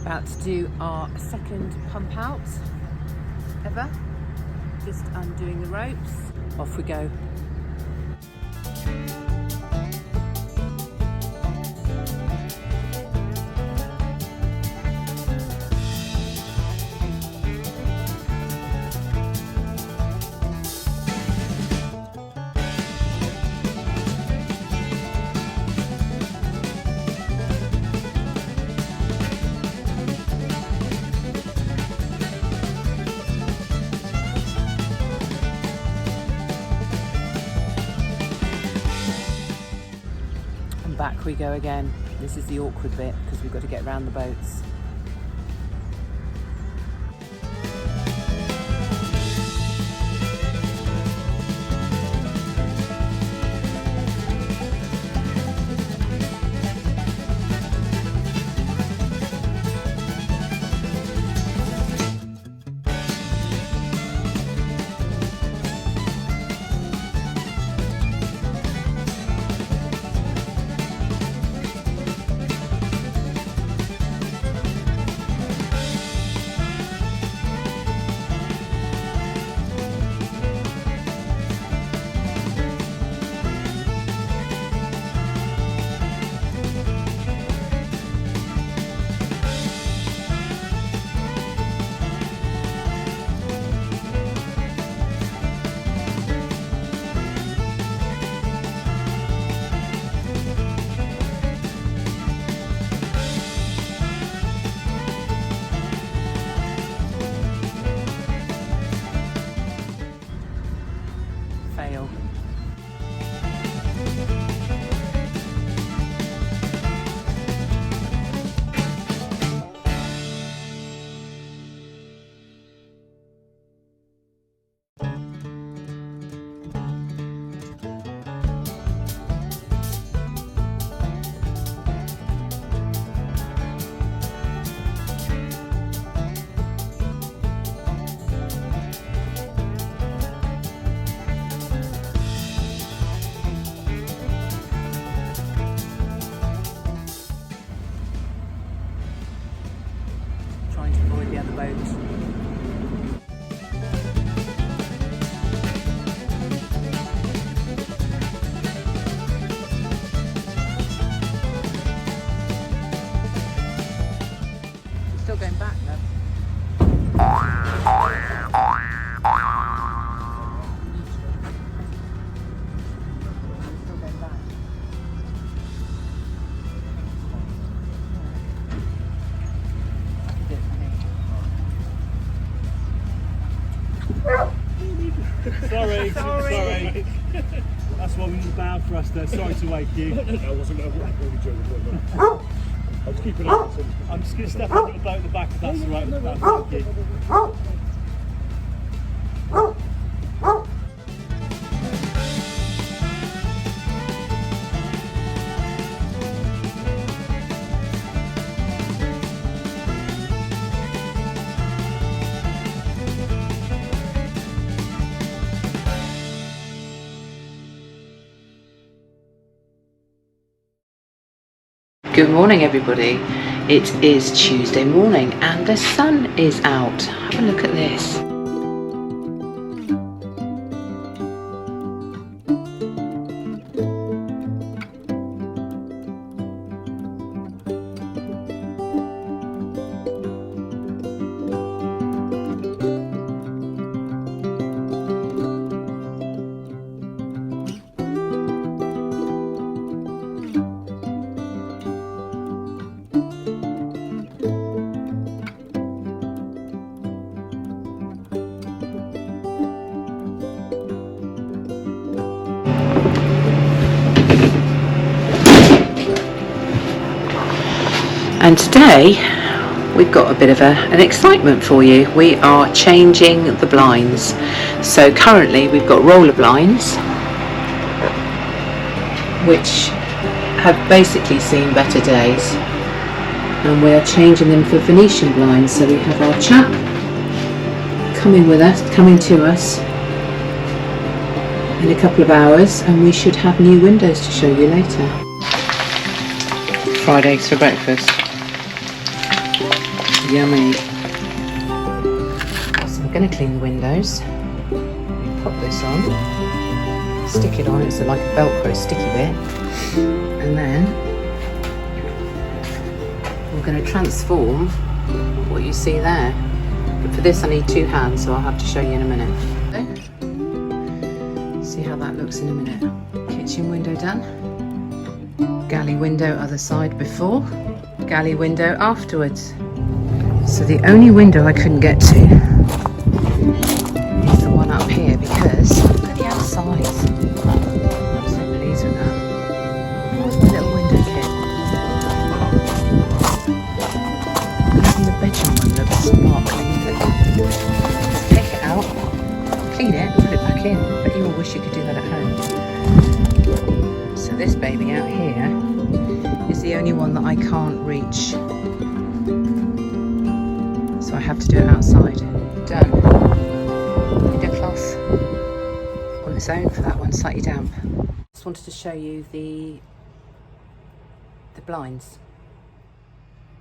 About to do our second pump out ever. Just undoing the ropes. Off we go. Back we go again. This is the awkward bit because we've got to get around the boats. Fail. Trying to avoid the other boats. Still going back though. Still going back. Sorry. That's why we need a bow for us there. Sorry to wake you. I wasn't really joking. I was keeping up. I'm just going to step under the boat at the back if that's all right. Thank you. Good morning everybody. It is Tuesday morning and the sun is out. Have a look at this. And today we've got a bit of an excitement for you. We are changing the blinds. So currently we've got roller blinds which have basically seen better days, and we are changing them for Venetian blinds. So we have our chap coming to us in a couple of hours, and we should have new windows to show you later. Fried eggs for breakfast. Yummy. So I'm going to clean the windows. Pop this on, stick it on, it's like a Velcro sticky bit, and then we're going to transform what you see there. But for this I need two hands, so I'll have to show you in a minute. See how that looks in a minute. Kitchen window done. Galley window other side before, galley window afterwards. So the only window I couldn't get to is the one up here, because look at the outside. I'm so pleased with that. Where's my little window kit? Even the bedroom one looks sparkling. Take it out, clean it, and put it back in. But you all wish you could do that at home. So this baby out here is the only one that I can't reach. So I have to do it outside. Done. Window cloth on its own for that one, slightly damp. Just wanted to show you the blinds.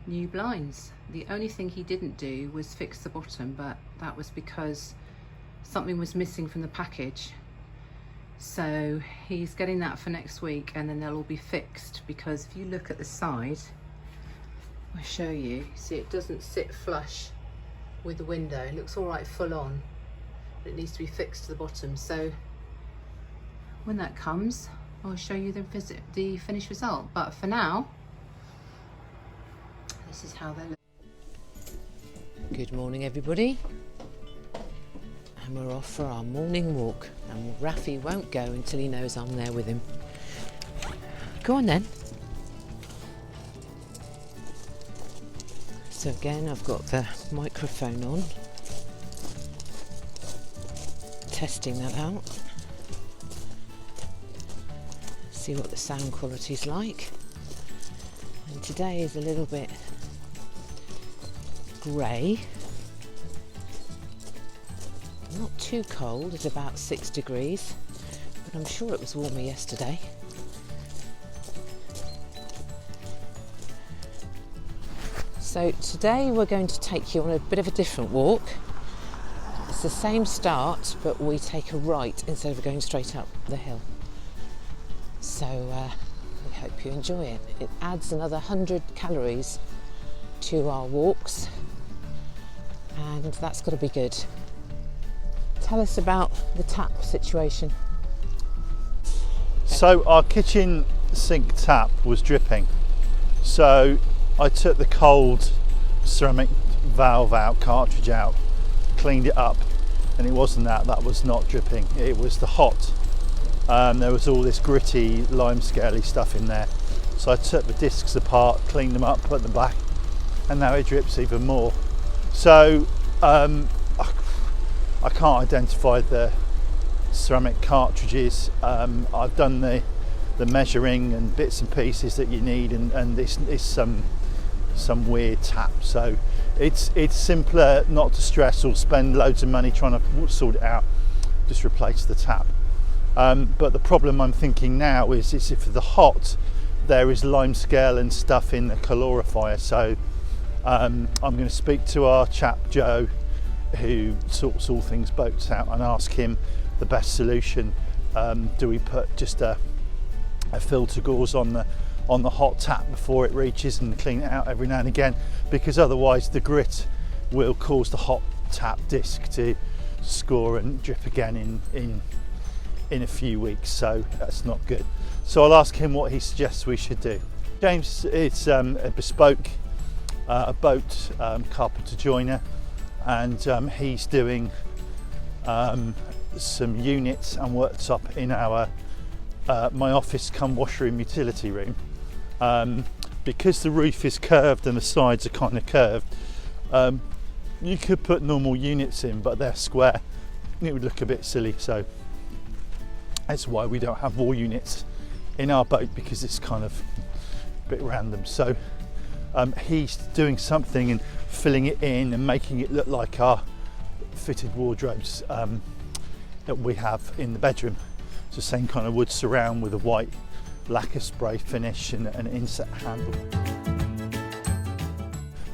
New blinds. The only thing he didn't do was fix the bottom, but that was because something was missing from the package. So he's getting that for next week, and then they'll all be fixed, because if you look at the side, I'll show you. See, it doesn't sit flush with the window. It looks all right full on, but it needs to be fixed to the bottom. So when that comes, I'll show you the finished result. But for now, this is how they look. Good morning, everybody. And we're off for our morning walk. And Rafi won't go until he knows I'm there with him. Go on then. So again, I've got the microphone on, testing that out. See what the sound quality's like. And today is a little bit grey. Not too cold, it's about 6 degrees, but I'm sure it was warmer yesterday. So today we're going to take you on a bit of a different walk. It's the same start, but we take a right instead of going straight up the hill. So we hope you enjoy it. It adds another 100 calories to our walks, and that's got to be good. Tell us about the tap situation. So our kitchen sink tap was dripping. So I took the cold ceramic valve out, cartridge out, cleaned it up, and it wasn't that was not dripping. It was the hot. There was all this gritty, limescale-y stuff in there. So I took the discs apart, cleaned them up, put them back, and now it drips even more. So I can't identify the ceramic cartridges. I've done the measuring and bits and pieces that you need, and this is some weird tap. So it's simpler not to stress or spend loads of money trying to sort it out. Just replace the tap. But the problem I'm thinking now is if the hot, there is limescale and stuff in the calorifier. So I'm going to speak to our chap Joe, who sorts all things boats out, and ask him the best solution. Do we put just a filter gauze on the hot tap before it reaches and clean it out every now and again, because otherwise the grit will cause the hot tap disc to score and drip again in a few weeks, so that's not good. So I'll ask him what he suggests we should do. James is a bespoke boat carpenter joiner, and he's doing some units and worktop in our my office cum washroom utility room. Because the roof is curved and the sides are kind of curved, you could put normal units in, but they're square. It would look a bit silly, so that's why we don't have wall units in our boat, because it's kind of a bit random. So he's doing something and filling it in and making it look like our fitted wardrobes that we have in the bedroom. It's the same kind of wood surround with a white lacquer spray finish and an inset handle.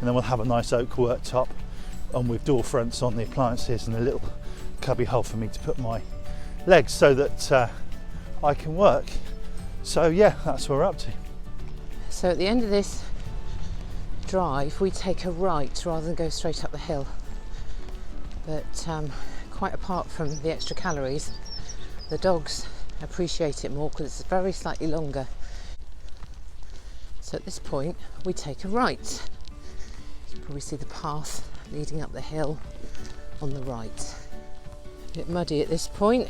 and then we'll have a nice oak worktop, and with door fronts on the appliances and a little cubby hole for me to put my legs so that I can work. So yeah, that's what we're up to. So at the end of this drive we take a right rather than go straight up the hill, but quite apart from the extra calories, the dogs appreciate it more because it's very slightly longer. So at this point we take a right. You can probably see the path leading up the hill on the right. A bit muddy at this point,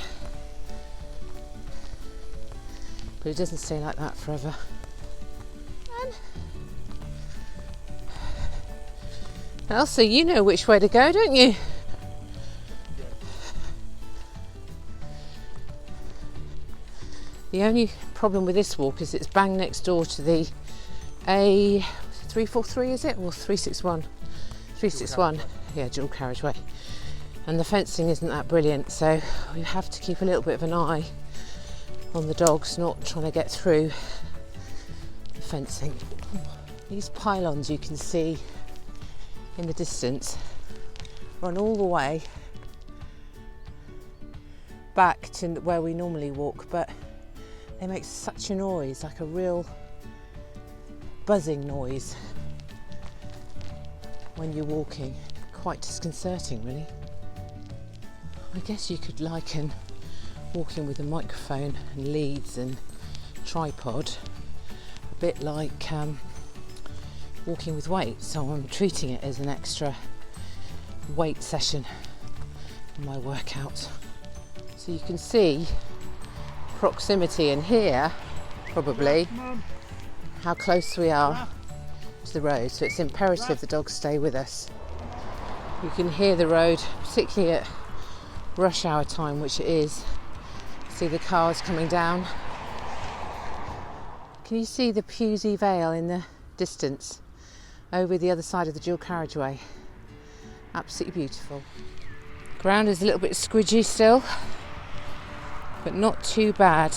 but it doesn't stay like that forever. Elsa, you know which way to go, don't you? The only problem with this walk is it's bang next door to the A343, is it? Or 361? 361, yeah, dual carriageway. And the fencing isn't that brilliant, so we have to keep a little bit of an eye on the dogs not trying to get through the fencing. These pylons you can see in the distance run all the way back to where we normally walk, but they make such a noise, like a real buzzing noise when you're walking. Quite disconcerting, really. I guess you could liken walking with a microphone and leads and tripod a bit like walking with weights, so I'm treating it as an extra weight session in my workout. So you can see proximity in here, probably, how close we are to the road, so it's imperative the dogs stay with us. You can hear the road, particularly at rush hour time, which it is. See the cars coming down. Can you see the Pewsey Vale in the distance over the other side of the dual carriageway? Absolutely beautiful. Ground is a little bit squidgy still, but not too bad.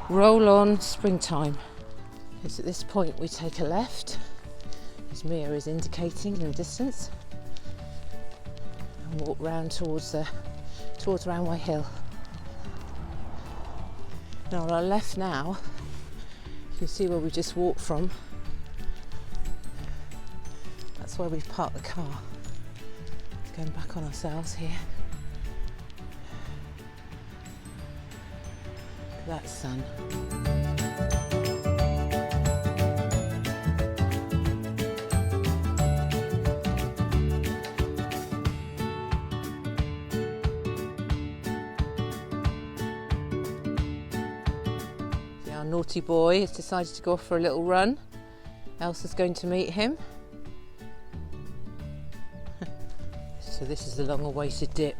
Roll on springtime. It's at this point we take a left, as Mia is indicating in the distance, and walk round towards Roundway Hill. Now on our left now, you can see where we just walked from. That's where we've parked the car. Going back on ourselves here. Look at that sun. Our naughty boy has decided to go off for a little run. Elsa's going to meet him. So this is the long-awaited dip.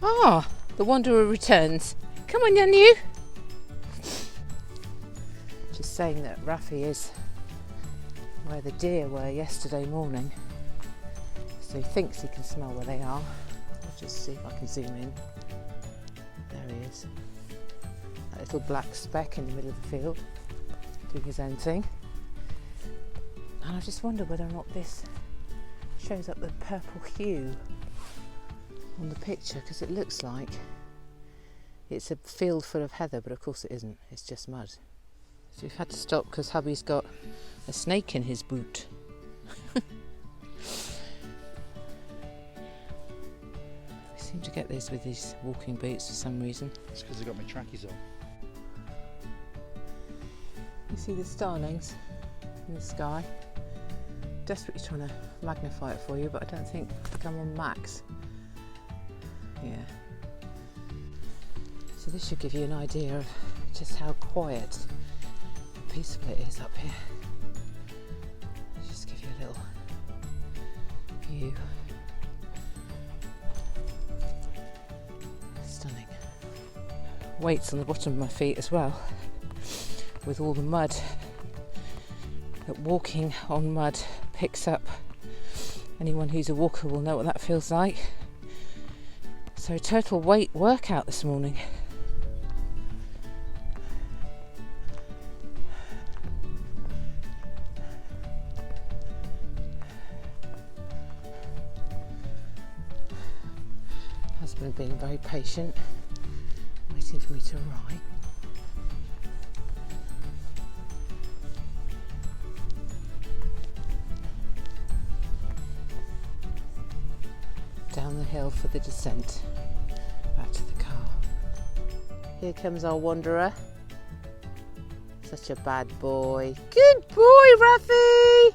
Ah, the wanderer returns. Come on, Yanu. Just saying that Rafi is where the deer were yesterday morning. So he thinks he can smell where they are. I'll just see if I can zoom in. There he is. That little black speck in the middle of the field, doing his own thing. And I just wonder whether or not this shows up the purple hue on the picture, because it looks like it's a field full of heather, but of course it isn't, it's just mud. So we've had to stop because hubby's got a snake in his boot. I seem to get this with these walking boots for some reason. It's because I've got my trackies on. You see the starlings in the sky? Desperately trying to magnify it for you, but I don't think I'm on max. Yeah. So this should give you an idea of just how quiet and peaceful it is up here. Just give you a little view. Stunning. Weights on the bottom of my feet as well, with all the mud that walking on mud picks up. Anyone who's a walker will know what that feels like. So total weight workout this morning. and being very patient, waiting for me to arrive. Down the hill for the descent, back to the car. Here comes our wanderer. Such a bad boy. Good boy, Rafi!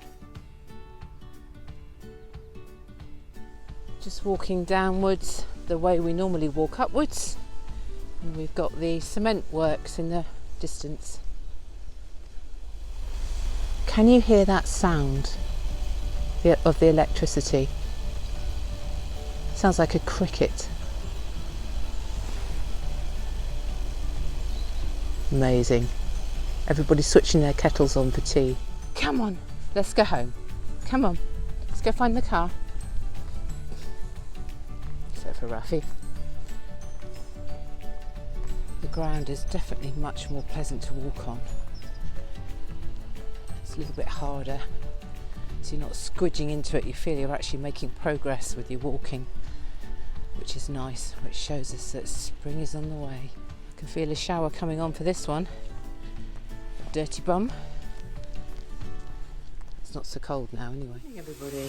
Just walking downwards the way we normally walk upwards, and we've got the cement works in the distance. Can you hear that sound of the electricity? Sounds like a cricket. Amazing. Everybody's switching their kettles on for tea. Come on, let's go home. Come on, let's go find the car. Except for Rafi. The ground is definitely much more pleasant to walk on. It's a little bit harder, so you're not squidging into it. You feel you're actually making progress with your walking, which is nice, which shows us that spring is on the way. I can feel a shower coming on for this one. Dirty bum. It's not so cold now anyway. Hey everybody.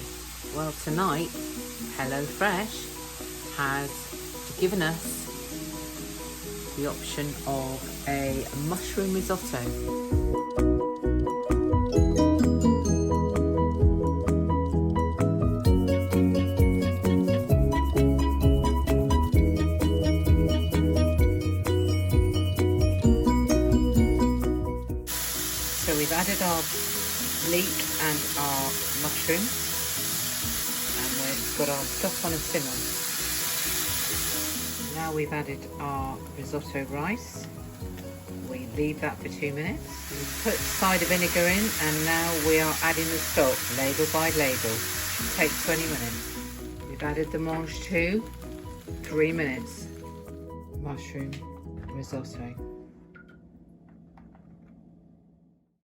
Well, tonight HelloFresh has given us the option of a mushroom risotto. So we've added our leek and our mushrooms, and we've got our stuff on a simmer. Now we've added our risotto rice. We leave that for 2 minutes. We put cider vinegar in, and now we are adding the stock, ladle by ladle. Should take 20 minutes. We've added the mange tout, 3 minutes. Mushroom risotto.